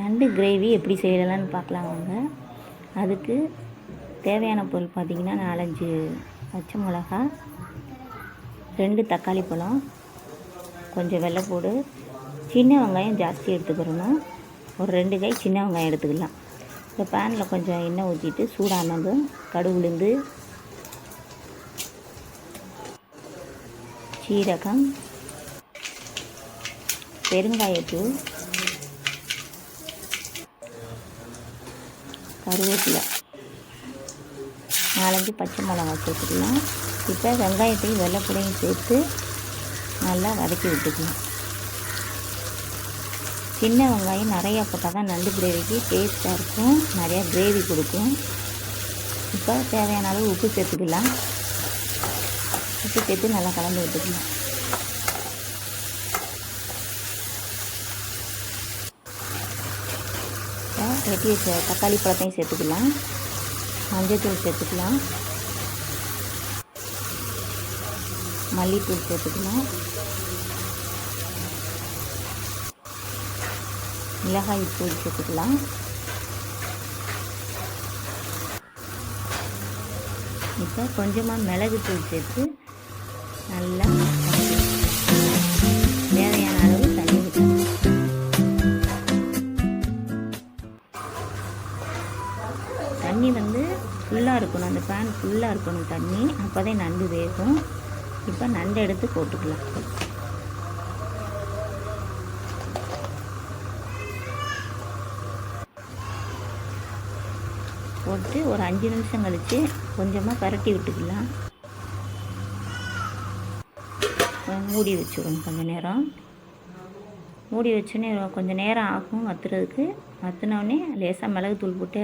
நண்டு கிரேவி எப்படி செய்யலான்னு பார்க்கலாம் வாங்க. அதுக்கு தேவையான பொருள் பார்த்திங்கன்னா 4-5 பச்சை மிளகா, 2 தக்காளி பழம், கொஞ்சம் வெள்ளைப்பூடு, சின்ன வெங்காயம் ஜாஸ்தி எடுத்துக்கிறணும். ஒரு 2 கை சின்ன வெங்காயம் எடுத்துக்கலாம். இப்போ பேனில் கொஞ்சம் எண்ணெய் ஊற்றிட்டு சூடானதும் கடுகு, உளுந்து, சீரகம், பெருங்காயத்தூள், கருவேப்பிலை, 4-5 பச்சை மிளகா சேர்த்துக்கலாம். இப்போ வெங்காயத்தையும் வெள்ளைப்பூடையும் சேர்த்து நல்லா வதக்கி விட்டுக்கலாம். சின்ன வெங்காயம் நிறையா போட்டால் தான் நண்டு கிரேவிக்கு டேஸ்ட்டாக இருக்கும், நிறையா கிரேவி கொடுக்கும். இப்போ தேவையான அளவு உப்பு சேர்த்துக்கலாம். உப்பு சேர்த்து நல்லா கலந்து விட்டுக்கலாம். வெட்டி வச்ச தக்காளி பழத்தையும் சேர்த்துக்கலாம். மஞ்சள்தூள் சேர்த்துக்கலாம். மல்லித்தூள் சேர்த்துக்கலாம். மிளகாய் தூள் சேர்த்துக்கலாம். இப்போ கொஞ்சமாக மிளகுத்தூள் சேர்த்து நல்லா தேவையான அளவு தண்ணி ஊற்றணும். தண்ணி ஃபுல்லாக இருக்கணும், அந்த பேன் ஃபுல்லாக இருக்கணும் தண்ணி, அப்போ தான் நண்டு வேகும். இப்போ நண்டை எடுத்து போட்டுக்கலாம். போட்டு ஒரு 5 நிமிஷம் கழித்து கொஞ்சமாக பரட்டி விட்டுக்கலாம். மூடி வச்சுக்கணும். கொஞ்சம் நேரம் மூடி வச்சோன்னே கொஞ்சம் நேரம் ஆகும் வற்றுறதுக்கு. வற்றினோடனே லேசாக மிளகுத்தூள் போட்டு